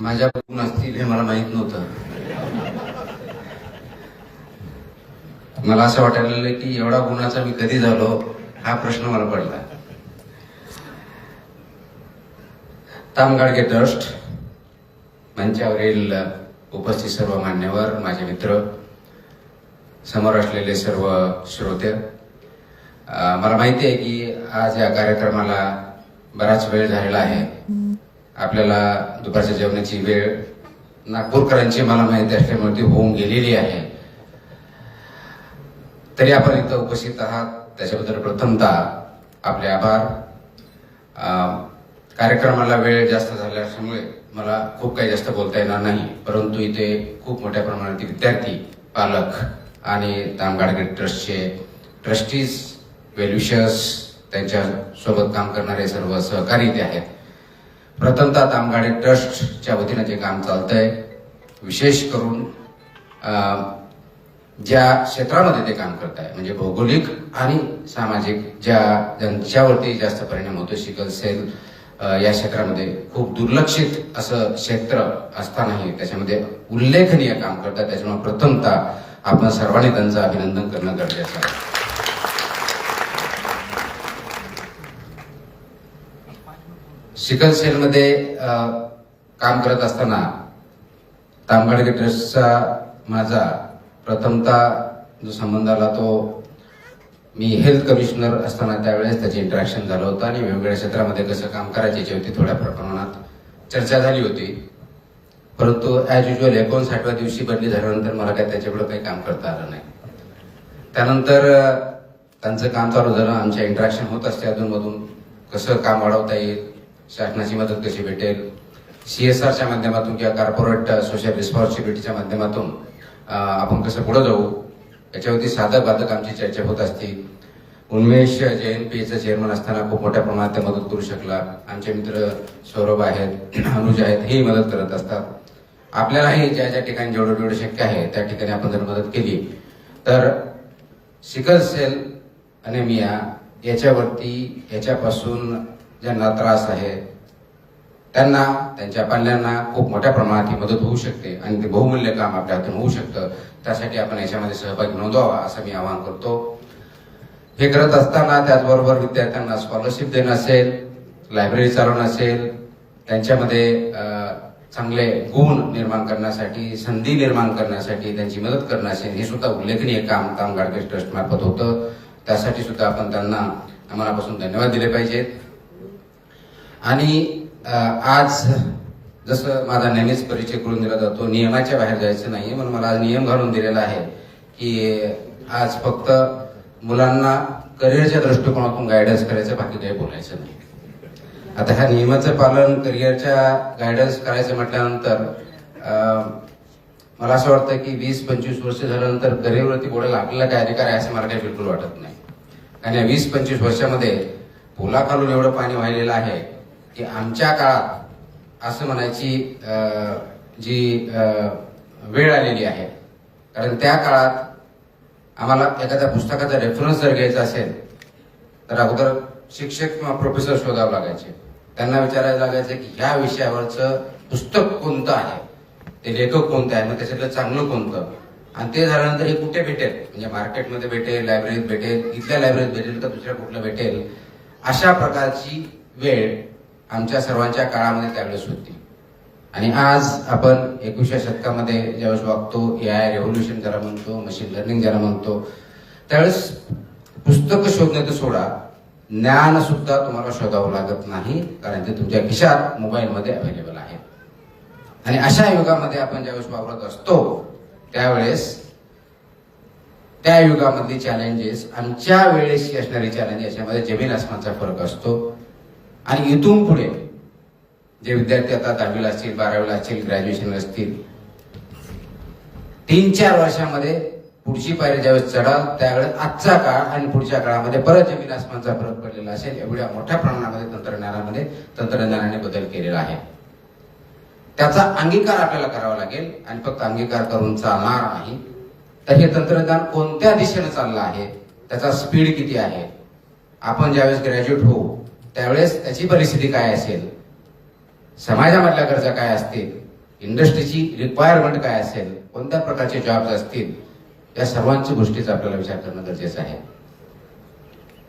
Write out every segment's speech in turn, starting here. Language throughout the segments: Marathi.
माझ्या गुण असतील हे मला माहित नव्हतं. मला असं वाटायला लागलं की एवढा गुणाचा मी कधी झालो हा प्रश्न मला पडला. तामगाडगे ट्रस्ट मंचावरील उपस्थित सर्व मान्यवर, माझे मित्र, समोर असलेले सर्व श्रोते, मला माहिती आहे की आज या कार्यक्रमाला बराच वेळ झालेला आहे. आपल्याला दुपारच्या जेवणाची वेळ नागपूरकरांची मला माहिती असल्यामुळे ती होऊन गेलेली आहे. तरी आपण इथं उपस्थित आहात त्याच्याबद्दल प्रथमतः आपले आभार. कार्यक्रमाला वेळ जास्त झाल्यामुळे मला खूप काही जास्त बोलता येणार नाही, परंतु इथे खूप मोठ्या प्रमाणात विद्यार्थी, पालक आणि तामगाडगे ट्रस्टचे ट्रस्टीज, वेलविशर्स, त्यांच्या सोबत काम करणारे सर्व सहकारी इथे आहेत. प्रथमतः तामगाडगे ट्रस्टच्या वतीनं जे काम चालतंय, विशेष करून ज्या क्षेत्रामध्ये ते काम करत आहे म्हणजे भौगोलिक आणि सामाजिक ज्यांच्यावरती जास्त परिणाम होतो, सिकल सेल या क्षेत्रामध्ये खूप दुर्लक्षित असं क्षेत्र असतानाही त्याच्यामध्ये उल्लेखनीय काम करतात. त्याच्यामुळे प्रथमतः आपण सर्वांनी त्यांचं अभिनंदन करणं गरजेचं आहे. सिकल सेलमध्ये काम करत असताना तामगाडगे ट्रस्टचा माझा प्रथमतः जो संबंध आला तो मी हेल्थ कमिशनर असताना त्यावेळेस त्याचे इंटरॅक्शन झालं होतं आणि वेगवेगळ्या क्षेत्रामध्ये कसं काम करायचे याच्यावरती थोड्या प्रमाणात चर्चा झाली होती. परंतु ॲज युजल 59व्या दिवशी बदली झाल्यानंतर मला काय त्याच्यापुढे काही काम करता आलं नाही. त्यानंतर त्यांचं काम चालू झालं, आमच्या इंटरॅक्शन होत असते अधूनमधून, कसं काम वाढवता येईल, शासनाची मदत कशी भेटेल, CSRच्या माध्यमातून किंवा कॉर्पोरेट सोशल रिस्पॉन्सिबिलिटीच्या माध्यमातून आपण कसं पुढे जाऊ याच्यावरती साधक बाधक आमची चर्चा होत असते. उन्मेष JNPAचा चेअरमन असताना खूप मोठ्या प्रमाणात ते मदत करू शकला. आमचे मित्र सौरभ आहेत, अनुज आहेत, हेही मदत करत असतात. आपल्यालाही ज्या ज्या ठिकाणी जेवढं शक्य आहे त्या ठिकाणी आपण जर मदत केली तर सिकल सेल अनेमिया याच्यावरती, याच्यापासून ज्यांना त्रास आहे त्यांना, त्यांच्या पाल्यांना खूप मोठ्या प्रमाणात ही मदत होऊ शकते आणि ते बहुमूल्य काम आपल्या हातून होऊ शकतं. त्यासाठी आपण याच्यामध्ये सहभागी नोंदवावा असं मी आवाहन करतो. हे करत असताना त्याचबरोबर विद्यार्थ्यांना स्कॉलरशिप देणं असेल, लायब्ररी चालवणं असेल, त्यांच्यामध्ये चांगले गुण निर्माण करण्यासाठी, संधी निर्माण करण्यासाठी त्यांची मदत करणं असेल, हे सुद्धा उल्लेखनीय काम तामगाडगे ट्रस्ट मार्फत होतं. त्यासाठी सुद्धा आपण त्यांना मनापासून धन्यवाद दिले पाहिजेत. आणि आज जसं माझा नेहमीच परिचय करून दिला जातो, नियमाच्या बाहेर जायचं नाही, म्हणून मला आज नियम घालून दिलेला आहे की आज फक्त मुलांना करिअरच्या दृष्टिकोनातून गायडन्स करायचं, बाकी काही बोलायचं नाही. आता ह्या नियमाचं पालन, करिअरच्या गायडन्स करायचं म्हटल्यानंतर मला असं वाटतं की 20-25 वर्ष झाल्यानंतर करिअरवरती बोलायला आपल्याला काय अधिकार आहे असं मला काही बिलकुल वाटत नाही. आणि या 20-25 वर्षामध्ये पुलाखालून एवढं पाणी वाहिलेलं आहे की आमच्या काळात असं म्हणायची जी वेळ आलेली आहे. कारण त्या काळात आम्हाला एखाद्या पुस्तकाचा रेफरन्स जर घ्यायचा असेल तर अगोदर शिक्षक किंवा प्रोफेसर शोधावं लागायचे. त्यांना विचारायला लागायचं की ह्या विषयावरचं पुस्तक कोणतं आहे, ते लेखक कोणते आहे, मग त्याच्यातलं चांगलं कोणतं, आणि ते झाल्यानंतर हे कुठे भेटेल, म्हणजे मार्केटमध्ये भेटेल, लायब्ररीत भेटेल, इथल्या लायब्ररीत भेटेल का दुसऱ्या कुठलं भेटेल, अशा प्रकारची वेळ आमच्या सर्वांच्या काळामध्ये त्यावेळेस होती. आणि आज आपण 21व्या शतकामध्ये ज्यावेळेस वागतो, AI रेव्होल्युशन ज्याला म्हणतो, मशीन लर्निंग ज्याला म्हणतो, त्यावेळेस पुस्तकं शोधणं तर सोडा, ज्ञान सुद्धा तुम्हाला शोधावं लागत नाही, कारण ते तुमच्या खिशात मोबाईलमध्ये अवेलेबल आहे. आणि अशा युगामध्ये आपण ज्यावेळेस वावरत असतो त्यावेळेस त्या युगामधली चॅलेंजेस आमच्या वेळेसची असणारी चॅलेंज याच्यामध्ये जमीन आसमानचा फरक असतो. आणि इथून पुढे जे विद्यार्थी आता 10वीला असतील, 12वीला असतील, ग्रॅज्युएशनला असतील, 3-4 वर्षामध्ये पुढची पायरी ज्यावेळेस चढाल त्यावेळेस आजचा काळ आणि पुढच्या काळामध्ये परत जमीन आसमानचा फरक पडलेला असेल. एवढ्या मोठ्या प्रमाणामध्ये तंत्रज्ञानाने बदल केलेला आहे. त्याचा अंगीकार आपल्याला करावा लागेल आणि फक्त अंगीकार करून चालणार नाही. तर हे तंत्रज्ञान कोणत्या दिशेने चाललं आहे, त्याचा स्पीड किती आहे, आपण ज्यावेळेस ग्रॅज्युएट होऊ त्यावेळेस त्याची परिस्थिती काय असेल, समाजामधल्या गरजा काय असतील, इंडस्ट्रीची रिक्वायरमेंट काय असेल, कोणत्या प्रकारचे जॉब्स असतील, या सर्वांची गोष्टीचा आपल्याला विचार करणं गरजेचं आहे.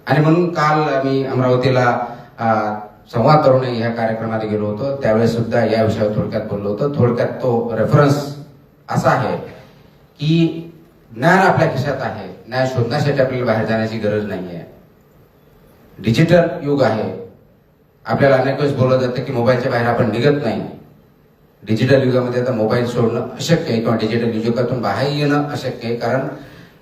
आणि म्हणून काल मी अमरावतीला संवाद तरुणी ह्या कार्यक्रमाला गेलो होतो, त्यावेळेस सुद्धा या विषयावर थोडक्यात बोललो होतो. थोडक्यात तो रेफरन्स असा आहे की ज्ञान आपल्या खिशात आहे, ज्ञान शोधण्यासाठी आपल्याला बाहेर जाण्याची गरज नाही आहे. डिजिटल युग आहे. आपल्याला अनेक वेळेस बोललं जातं की मोबाईलच्या बाहेर आपण निघत नाही. डिजिटल युगामध्ये आता मोबाईल सोडणं अशक्य आहे किंवा डिजिटल युगातून बाहेर येणं अशक्य आहे, कारण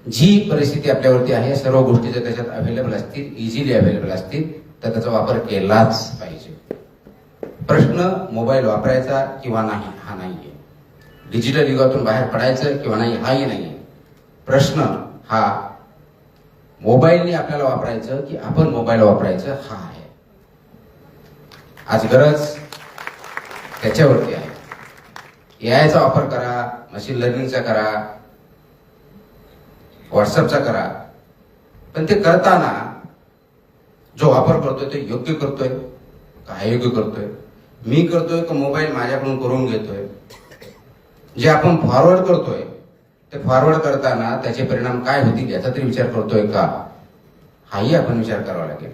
जी परिस्थिती आपल्यावरती आहे सर्व गोष्टी जर त्याच्यात अवेलेबल असतील, इझिली अवेलेबल असतील, तर त्याचा वापर केलाच पाहिजे. प्रश्न मोबाईल वापरायचा किंवा नाही हा नाहीये. डिजिटल युगातून बाहेर पडायचं किंवा नाही हाही नाहीये. प्रश्न हा मोबाईलने आपल्याला वापरायचं की आपण मोबाईल वापरायचं हा आहे. आज गरज त्याच्यावरती आहे. एआयचा वापर करा, मशीन लर्निंगचा करा, व्हॉट्सअपचा करा, पण ते करताना जो वापर करतोय तो योग्य करतोय का अयोग्य करतोय, मी करतोय का मोबाईल माझ्याकडून करून घेतोय. जे आपण फॉरवर्ड करतोय ते फॉरवर्ड करताना त्याचे परिणाम काय होतील याचा तरी विचार करतोय का, हाही आपण विचार करावा लागेल.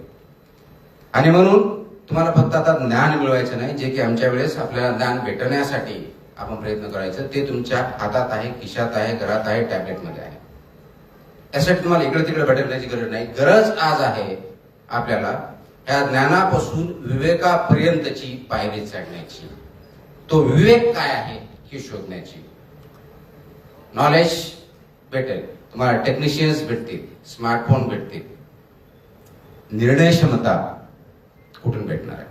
आणि म्हणून तुम्हाला फक्त आता ज्ञान मिळवायचं नाही, जे की आमच्या वेळेस आपल्याला ज्ञान भेटण्यासाठी आपण प्रयत्न करायचं, ते तुमच्या हातात आहे, खिशात आहे, घरात आहे, टॅबलेटमध्ये आहे. त्यासाठी तुम्हाला इकडे तिकडे भटकण्याची गरज नाही. गरज आज आहे आपल्याला या ज्ञानापासून विवेकापर्यंतची पायरी चढण्याची. तो विवेक काय आहे हे शोधण्याची. नॉलेज भेटेल तुम्हाला, टेक्निशियन्स भेटतील, स्मार्टफोन भेटतील, निर्णय क्षमता कुठून भेटणार आहे.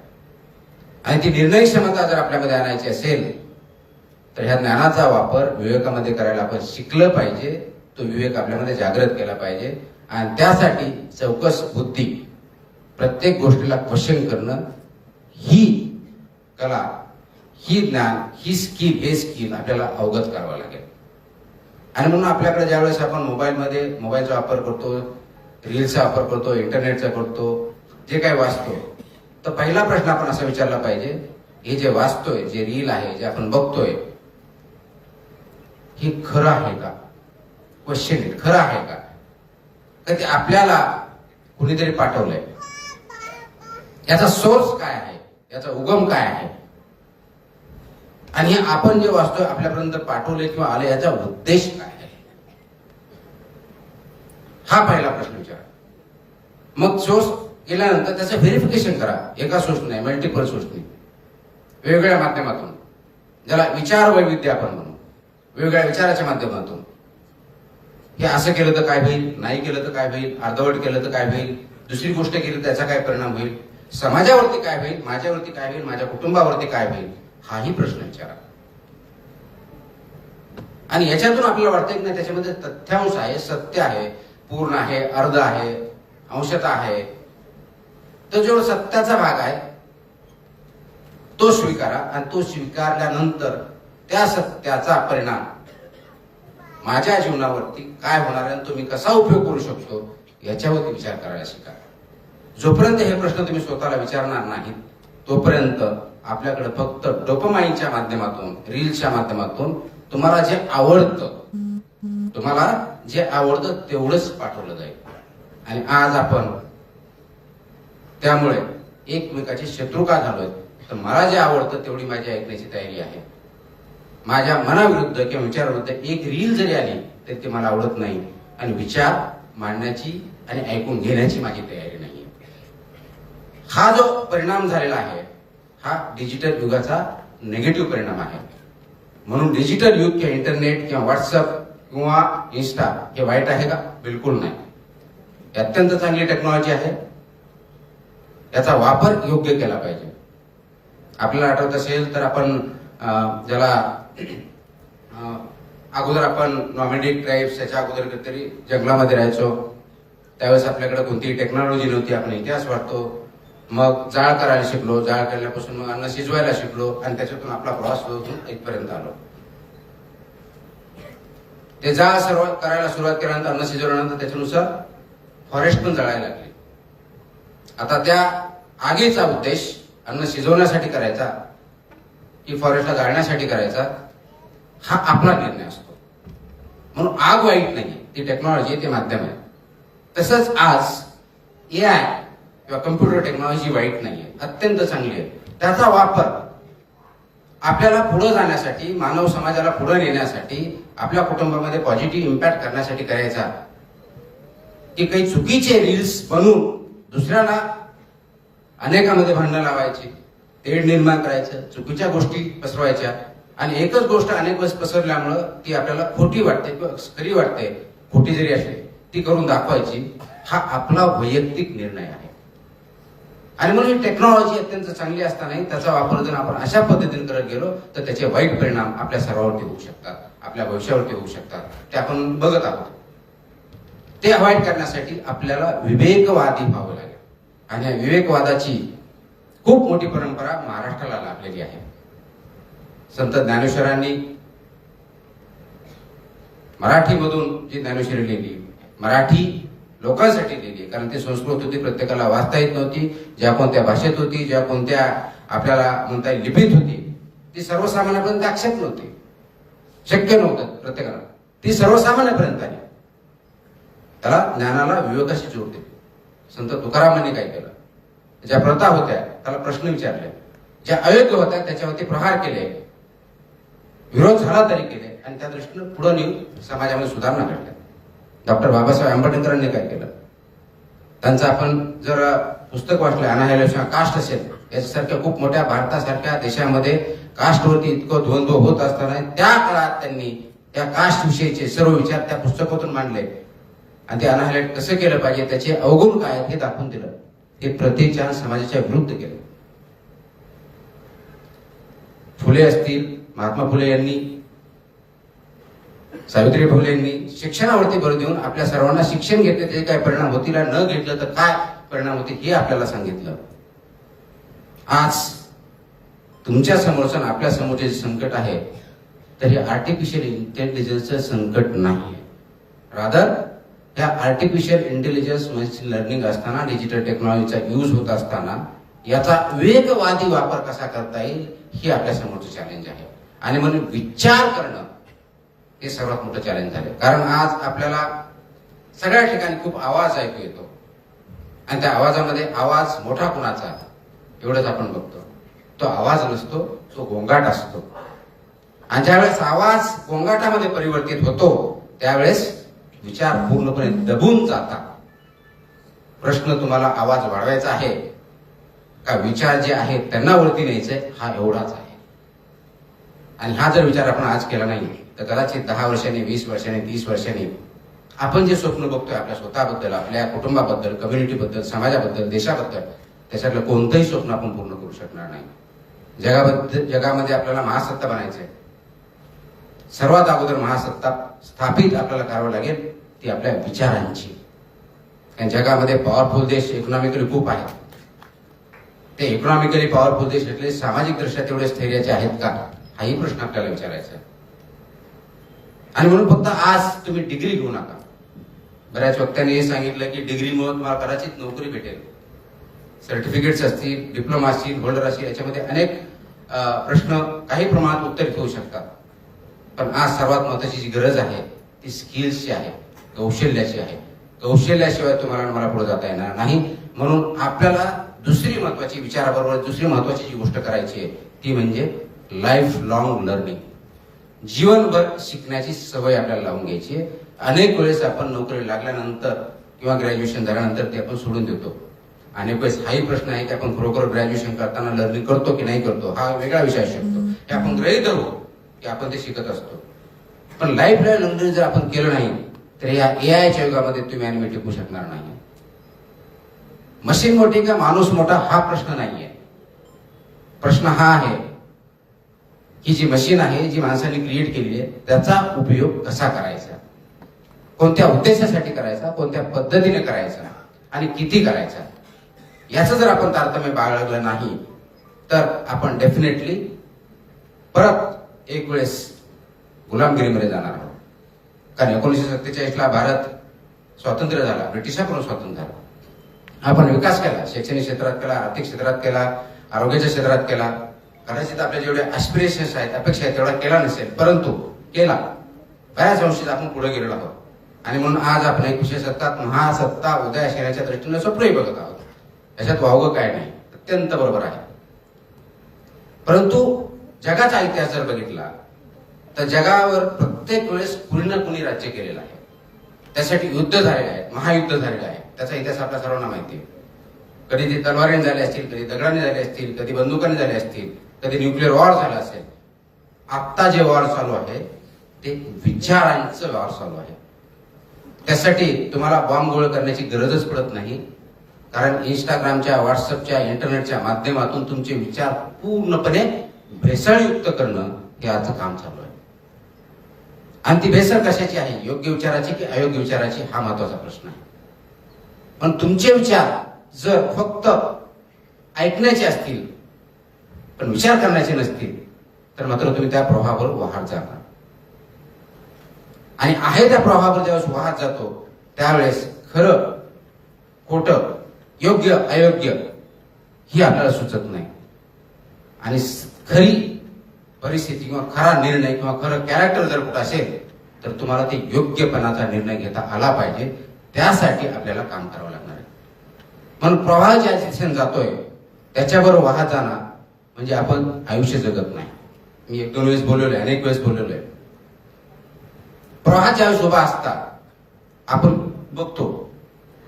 आणि ती निर्णय क्षमता जर आपल्यामध्ये आणायची असेल तर ह्या ज्ञानाचा वापर विवेकामध्ये करायला आपण शिकलं पाहिजे. तो विवेक आपल्यामध्ये जागृत केला पाहिजे. आणि त्यासाठी चौकस बुद्धी, प्रत्येक गोष्टीला क्वेश्चन करणं, ही कला, ही ज्ञान, ही स्किल, हे स्किल आपल्याला अवगत करावं लागेल. आणि म्हणून आपल्याकडे ज्यावेळेस आपण मोबाईलचा वापर करतो, रील्सचा वापर करतो, इंटरनेटचा करतो, जे काही वाचतो, तर पहिला प्रश्न आपण असा विचारला पाहिजे, हे जे वाचतोय, जे रील आहे, जे आपण बघतोय, हे खरं आहे का? क्वेश्चन इट, खरं आहे का? तर ते आपल्याला कुणीतरी पाठवलंय, याचा सोर्स काय आहे, याचा उगम काय आहे, आणि हे आपण जे वाचतोय आपल्यापर्यंत पाठवले किंवा आले, याचा उद्देश काय आहे, हा पहिला प्रश्न विचारा. मग सोर्स गेल्यानंतर त्याचं व्हेरिफिकेशन करा. एका सोर्सने नाही, मल्टिपल सोर्सने, वेगवेगळ्या माध्यमातून, ज्याला विचार वैविध्य आपण म्हणू, वेगवेगळ्या विचाराच्या माध्यमातून. हे असं केलं तर काय होईल, नाही केलं तर काय होईल, अर्धवट केलं तर काय होईल, दुसरी गोष्ट केली तर त्याचा काय परिणाम होईल, समाजावरती काय होईल, माझ्यावरती काय होईल, माझ्या कुटुंबावरती काय होईल, हाही प्रश्न विचारा. आणि याच्यातून आपल्याला वाटतं की नाही त्याच्यामध्ये तथ्यांश आहे, सत्य आहे, पूर्ण आहे, अर्ध आहे, अंशतः आहे, तर जो सत्याचा भाग आहे तो स्वीकारा. आणि तो स्वीकारल्यानंतर त्या सत्याचा परिणाम माझ्या जीवनावरती काय होणार आहे, तो मी कसा उपयोग करू शकतो, याच्यावरती विचार करायला शिका. जोपर्यंत हे प्रश्न तुम्ही स्वतःला विचारणार नाहीत तोपर्यंत आपल्याकडे फक्त डोपामाइनच्या माध्यमातून, रील्सच्या माध्यमातून तुम्हाला जे आवडतं तेवढंच पाठवलं जाईल. आणि आज आपण त्यामुळे एकमेकाचे शत्रू का झालोय, तर मला जे आवडतं तेवढी माझी ऐकण्याची तयारी आहे. माझ्या मनाविरुद्ध किंवा विचाराविरुद्ध एक रील जरी आली तरी ते मला आवडत नाही, आणि विचार मांडण्याची आणि ऐकून घेण्याची माझी तयारी नाही. हा जो परिणाम झालेला आहे हा डिजिटल युगाचा निगेटिव्ह परिणाम आहे. म्हणून डिजिटल युग किंवा इंटरनेट किंवा व्हॉट्सअप किंवा इन्स्टा हे वाईट आहे का? बिलकुल नाही. अत्यंत चांगली टेक्नॉलॉजी आहे. याचा वापर योग्य केला पाहिजे. आपल्याला आठवत असेल तर आपण ज्याला अगोदर आपण नॉमॅडिक ट्राईब्स याच्या अगोदर कधीतरी जंगलामध्ये राहायचो, त्यावेळेस आपल्याकडे कोणतीही टेक्नॉलॉजी नव्हती. आपण इतिहास वाचतो. मग जाळ करायला शिकलो, जाळ करण्यापासून मग अन्न शिजवायला शिकलो, आणि त्याच्यातून आपला प्रवास होऊन इथपर्यंत आलो. ते जाळ करायला सुरुवात केल्यानंतर, अन्न शिजवल्यानंतर त्याच्यानुसार फॉरेस्ट पण जळायला लागली. आता त्या आगीचा उद्देश अन्न शिजवण्यासाठी करायचा, की फॉरेस्टला जाळण्यासाठी करायचा, हा आपला निर्णय असतो. म्हणून आग वाईट नाही, ती टेक्नॉलॉजी, ते माध्यम आहे. तसंच आज AI किंवा कम्प्युटर टेक्नॉलॉजी वाईट नाहीये, अत्यंत चांगली आहे. त्याचा वापर आपल्याला पुढे जाण्यासाठी, मानव समाजाला पुढे नेण्यासाठी, आपल्या कुटुंबामध्ये पॉझिटिव्ह इम्पॅक्ट करण्यासाठी करायचा, की काही चुकीचे रील्स बनवून दुसऱ्याला अनेकांमध्ये भांडणं लावायची, तेढ निर्माण करायचं, चुकीच्या गोष्टी पसरवायच्या, आणि एकच गोष्ट अनेक वेळेस पसरल्यामुळं ती आपल्याला खोटी वाटते किंवा खरी वाटते, खोटी जरी असली ती करून दाखवायची, हा आपला वैयक्तिक निर्णय आहे. आणि म्हणून ही टेक्नॉलॉजी अत्यंत चांगली असतानाही त्याचा वापर जर आपण अशा पद्धतीने करत गेलो तर त्याचे वाईट परिणाम आपल्या सर्वांवरती होऊ शकतात, आपल्या भविष्यावरती होऊ शकतात. ते आपण बघत आहोत. ते अवॉइड करण्यासाठी आपल्याला विवेकवादी व्हावं लागेल. आणि या विवेकवादाची खूप मोठी परंपरा महाराष्ट्राला लाभलेली आहे. संत ज्ञानेश्वरांनी मराठीमधून जी ज्ञानेश्वरी लिहिली, मराठी लोकांसाठी लिहिली, कारण ती संस्कृत होती, प्रत्येकाला वाचता येत नव्हती. ज्या कोणत्या भाषेत होती, ज्या कोणत्या आपल्याला म्हणता येईल लिपीत होती, ती सर्वसामान्यापर्यंत ऍक्सेप्ट नव्हती, शक्य नव्हतं प्रत्येकाला. ती सर्वसामान्यापर्यंत आली. त्याला ज्ञानाला विवेकाशी जोडते. संत तुकारामांनी काय केलं, ज्या प्रथा होत्या त्याला प्रश्न विचारले, ज्या अयोग्य होत्या त्याच्यावरती प्रहार केले, विरोध झाला तरी केले, आणि त्या दृष्टीनं पुढे नेऊन समाजामध्ये सुधारणा घडल्या. डॉक्टर बाबासाहेब आंबेडकरांनी काय केलं, त्यांचं आपण जर पुस्तक वाचलं, अनाहिलेशन कास्ट असेल, याच्यासारख्या खूप मोठ्या भारतासारख्या देशामध्ये कास्टवरती इतकं द्वंद्व होत असताना त्या काळात त्यांनी त्या कास्ट विषयीचे सर्व विचार त्या पुस्तकातून मांडले, आणि ते अनाहिलेट कसं केलं पाहिजे, त्याचे अवगुण काय हे दाखवून दिलं. ते प्रत्येक समाजाच्या विरुद्ध केलं. फुले असतील, महात्मा फुले यांनी, सावित्री फुले यांनी शिक्षणावरती भर देऊन आपल्या सर्वांना शिक्षण घेतले, त्याचे काय परिणाम होतील, न घेतलं तर काय परिणाम होतील हे आपल्याला सांगितलं. आज तुमच्या समोरचं आपल्या समोरचे जे संकट आहे, तर हे आर्टिफिशियल इंटेलिजन्सचं संकट नाही. रादर ह्या आर्टिफिशियल इंटेलिजन्स मशीन लर्निंग असताना, डिजिटल टेक्नॉलॉजीचा यूज होत असताना याचा विवेकवादी वापर कसा करता येईल हे आपल्या समोरचं चॅलेंज आहे. आणि म्हणून विचार करणं हे सर्वात मोठं चॅलेंज झालं. कारण आज आपल्याला सगळ्या ठिकाणी खूप आवाज ऐकू येतो, आणि त्या आवाजामध्ये आवाज मोठा कुणाचा एवढंच आपण बघतो. तो आवाज नसतो, तो गोंगाट असतो. आणि ज्यावेळेस आवाज गोंगाटामध्ये परिवर्तित होतो त्यावेळेस विचार पूर्णपणे दबून जातात. प्रश्न तुम्हाला आवाज वाढवायचा आहे का विचार जे आहेत त्यांना वरती न्यायचंय, हा एवढाच आहे. आणि हा जर विचार आपण आज केला नाही तर कदाचित 10 वर्षांनी, 20 वर्षांनी, 30 वर्षांनी आपण जे स्वप्न बघतोय आपल्या स्वतःबद्दल, आपल्या कुटुंबाबद्दल, कम्युनिटीबद्दल, समाजाबद्दल, देशाबद्दल, त्याच्यातलं कोणतंही स्वप्न आपण पूर्ण करू शकणार नाही. जगामध्ये आपल्याला महासत्ता बनायचंय. सर्वात अगोदर महासत्ता स्थापित आपल्याला करावं लागेल ती आपल्या विचारांची. कारण जगामध्ये पॉवरफुल देश इकॉनॉमिकली खूप आहेत. ते इकॉनॉमिकली पॉवरफुल देश એટલે सामाजिक दृष्ट्या तेवढे स्थैर्याचे आहेत का, हाही प्रश्न आपल्याला विचारायचा आहे. आणि म्हणून फक्त आज तुम्ही डिग्री घेऊ नका. बऱ्याच वक्त्यांनी हे सांगितलं की डिग्रीमुळे तुम्हाला कदाचित नोकरी भेटेल. सर्टिफिकेट्स असतील, डिप्लोमा असतील, होल्डर असतील, याच्यामध्ये अनेक प्रश्न काही प्रमाणात उत्तरित होऊ शकतात. पण आज सर्वात महत्वाची जी गरज आहे ती स्किल्सची आहे, कौशल्याची आहे. कौशल्याशिवाय तुम्हाला मला पुढे जाता येणार नाही. म्हणून आपल्याला दुसरी महत्वाची विचाराबरोबर दुसरी महत्वाची जी गोष्ट करायची आहे ती म्हणजे लाईफ लॉंग लर्निंग. जीवनभर शिकण्याची सवय आपल्याला लावून घ्यायची आहे. अनेक वेळेस आपण नोकरी लागल्यानंतर किंवा ग्रॅज्युएशन झाल्यानंतर ते आपण सोडून देतो. अनेक वेळेस हाही प्रश्न आहे की आपण खरोखर ग्रॅज्युएशन करताना लर्निंग करतो की नाही करतो, हा वेगळा विषय असू शकतो. हे आपण गृहीत धरू की आपण ते शिकत असतो. पण लाईफ लर्निंग जर आपण केलं नाही तर या एआयच्या युगामध्ये तुम्ही आणि मी टिकू शकणार नाही. मशीन मोठी का माणूस मोठा हा प्रश्न नाहीये. प्रश्न हा आहे की जी मशीन आहे, जी माणसाने क्रिएट केलेली आहे, त्याचा उपयोग कसा करायचा, कोणत्या उद्देशासाठी करायचा, कोणत्या पद्धतीने करायचा आणि किती करायचा, याचं जर आपण तारतम्य बाळगलं नाही तर आपण डेफिनेटली परत एक वेळेस गुलामगिरीमध्ये जाणार आहोत. कारण 1947ला भारत स्वातंत्र्य झाला, ब्रिटिशांकडून स्वातंत्र्य झाला. आपण विकास केला, शैक्षणिक क्षेत्रात केला, आर्थिक क्षेत्रात केला, आरोग्याच्या क्षेत्रात केला, कदाचित आपल्या जेवढे ऍस्पिरेशन्स आहेत, अपेक्षा आहेत, तेवढा केला नसेल, परंतु केला. बऱ्याच अंशी आपण पुढे गेलेलो आहोत. आणि म्हणून आज आपण 21व्या शतकात महासत्ता उदयास येण्याच्या दृष्टीने स्वप्नही बघत आहोत. याच्यात वावगं काय नाही, अत्यंत बरोबर आहे. परंतु जगाचा इतिहास जर बघितला तर जगावर प्रत्येक वेळेस कुणी ना कुणी राज्य केलेलं आहे. त्यासाठी युद्ध झालेले आहेत, महायुद्ध झालेलं आहे. त्याचा इतिहास आपल्या सर्वांना माहिती आहे. कधी ते तलवारीने झाले असतील, कधी दगडाने झाले असतील, कधी बंदुकाने झाले असतील, कधी न्यूक्लिअर वॉर झाला असेल. आत्ता जे वॉर चालू आहे ते विचारांचं वॉर चालू आहे. त्यासाठी तुम्हाला बॉम्ब गोळ करण्याची गरजच पडत नाही. कारण इंस्टाग्रामच्या, व्हॉट्सअपच्या, इंटरनेटच्या माध्यमातून तुमचे विचार पूर्णपणे भेसळयुक्त करणं हे आजचं काम चालू आहे. आणि ती भेसळ कशाची आहे, योग्य विचाराची की अयोग्य विचाराची, हा महत्वाचा प्रश्न आहे. पण तुमचे विचार जर फक्त ऐकण्याचे असतील पण विचार करण्याचे नसतील तर मात्र तुम्ही त्या प्रवाहावर वाहत जाणार. आणि आहे त्या प्रवाहावर ज्यावेळेस वाहत जातो त्यावेळेस खरं खोटं, योग्य अयोग्य ही आपल्याला सुचत नाही. आणि खरी परिस्थिती किंवा खरा निर्णय किंवा खरं कॅरेक्टर जर कुठं असेल तर तुम्हाला ते योग्यपणाचा निर्णय घेता आला पाहिजे. त्यासाठी आपल्याला काम करावं लागणार आहे. म्हणून प्रवाह ज्या दिशेने जातोय त्याच्याबरोबर वाहत जाणं म्हणजे आपण आयुष्य जगत नाही. मी 1-2 वेळेस बोललेलो आहे, अनेक वेळेस बोललेलो आहे. प्रवाहात ज्यावेळेस उभा असता आपण बघतो,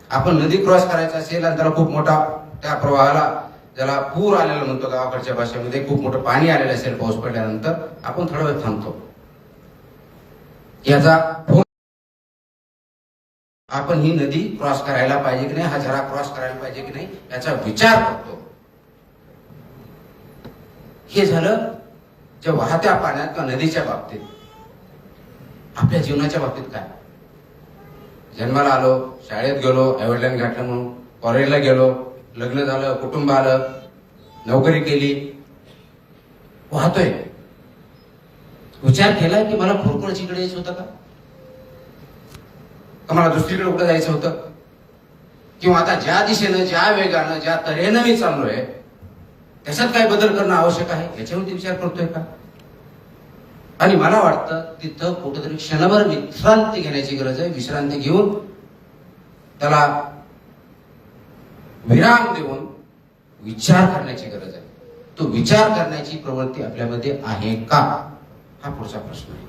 आपण नदी क्रॉस करायचा असेल आणि त्याला खूप मोठा, त्या प्रवाहाला ज्याला पूर आलेला म्हणतो गावाकडच्या भाषेमध्ये, खूप मोठं पाणी आलेलं असेल पाऊस पडल्यानंतर, आपण थोडा वेळ थांबतो. याचा आपण ही नदी क्रॉस करायला पाहिजे की नाही, हा झरा क्रॉस करायला पाहिजे की नाही याचा विचार करतो. हे झालं ज्या वाहत्या पाण्यात किंवा नदीच्या बाबतीत. आपल्या जीवनाच्या बाबतीत काय, जन्माला आलो, शाळेत गेलो, आईवडिलांनी घातलं म्हणून, कॉलेजला गेलो, लग्न झालं, कुटुंब आलं, नोकरी केली, वाहतोय. विचार केलाय की मला कुरकुरचीकडे यायचं होतं का मला दुसरीकडे कुठे जायचं होतं, किंवा आता ज्या दिशेनं, ज्या वेगानं, ज्या तऱ्हेनं मी चाललोय त्याच्यात काय बदल करणं आवश्यक आहे याच्यावरती विचार करतोय का. आणि मला वाटतं तिथं कुठेतरी क्षणभर विश्रांती घेण्याची गरज आहे. विश्रांती घेऊन त्याला विराम देऊन विचार करण्याची गरज आहे. तो विचार करण्याची प्रवृत्ती आपल्यामध्ये आहे का, हा पुढचा प्रश्न आहे.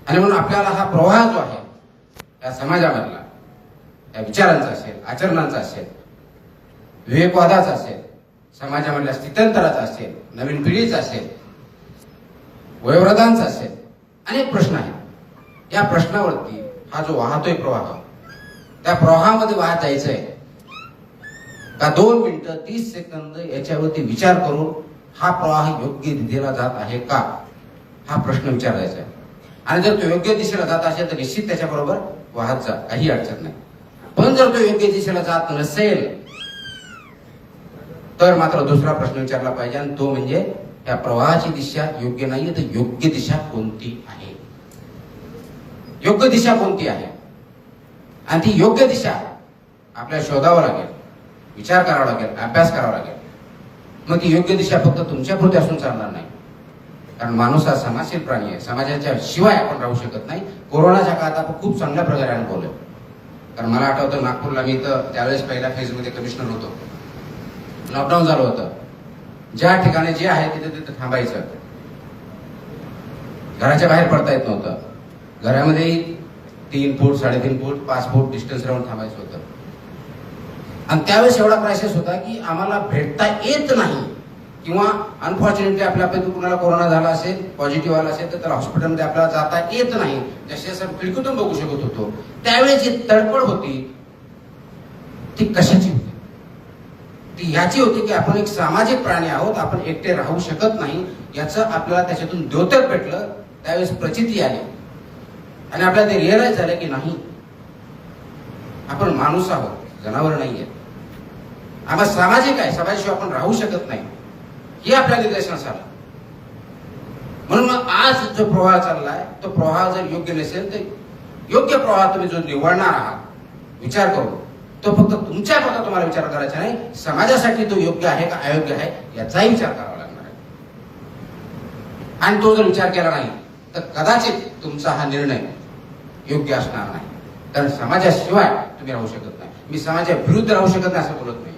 आणि म्हणून आपल्याला हा प्रवाह जो आहे या समाजामधला, या विचारांचा असेल, आचरणांचा असेल, विवेकवादाचा असेल, समाजामधल्या स्थित्यंतराचा असेल, नवीन पिढीचा असेल, वयोवृद्धांचा असेल, अनेक प्रश्न आहेत. या प्रश्नावरती हा जो वाहतोय प्रवाह, त्या प्रवाहामध्ये वाहत जायचंय का 2 मिनिटं 30 सेकंद याच्यावरती विचार करून हा प्रवाह योग्य दिशेला जात आहे का, हा प्रश्न विचारायचा आहे. आणि जर तो योग्य दिशेला जात असेल तर निश्चित त्याच्याबरोबर वाहत जा, काही अडचण नाही. पण जर तो योग्य दिशेला जात नसेल तर मात्र दुसरा प्रश्न विचारला पाहिजे, आणि तो म्हणजे या प्रवाहाची दिशा योग्य नाहीये तर योग्य दिशा कोणती आहे, योग्य दिशा कोणती आहे. आणि ती योग्य दिशा आपल्याला शोधावं लागेल, विचार करावा लागेल, अभ्यास करावा लागेल. मग ती योग्य दिशा फक्त तुमच्यापुरती असून चालणार नाही. कारण माणूस हा समाजशील प्राणी आहे. समाजाच्या शिवाय आपण राहू शकत नाही. कोरोनाच्या काळात आपण खूप चांगल्या प्रकारे अनुभवलं. कारण मला आठवतं नागपूरला मी तर त्यावेळेस पहिल्या फेजमध्ये कमिशनर होतो. लॉकडाऊन झालं होतं. ज्या ठिकाणी जे आहे तिथे तिथे थांबायचं. घराच्या बाहेर पडता येत नव्हतं. घरामध्ये 3 फूट, 3.5 फूट, 5 फूट डिस्टन्स राहून थांबायचं होतं. आणि त्यावेळेस एवढा क्रायसिस होता की आम्हाला भेटता येत नाही, किंवा अनफॉर्च्युनेटली आपल्यापैकी कुणाला कोरोना झाला असेल, पॉझिटिव्ह आला असेल तर त्याला हॉस्पिटलमध्ये आपल्याला जाता येत नाही. जसे असं खिडकीतून बघू शकत होतो. त्यावेळेस जी तडफड होती ती कशाची होती, ती ह्याची होती की आपण एक सामाजिक प्राणी आहोत, आपण एकटे राहू शकत नाही. याचं आपल्याला त्याच्यातून द्योतक भेटलं. त्यावेळेस प्रचिती आली आणि आपल्याला ते रिअलाइज झालं की नाही, आपण माणूस आहोत, जनावर नाहीये. आम्हाला सामाजिक आहे, समाजाशिवाय आपण राहू शकत नाही, हे आपल्या निदर्शनास आलं. म्हणून मग आज जो प्रवाह चाललाय तो प्रवाह जर योग्य नसेल तर योग्य प्रवाह तुम्ही जो निवडणार आहात विचार करून, तो फक्त तुमच्या पुरता तुम्हाला विचार करायचा नाही, समाजासाठी तो योग्य आहे का अयोग्य आहे याचाही विचार करावा लागणार आहे. आणि तो जर विचार केला नाही तर कदाचित तुमचा हा निर्णय योग्य असणार नाही. कारण समाजाशिवाय तुम्ही राहू शकत नाही. मी समाजाविरुद्ध राहू शकत नाही असं बोलत नाही.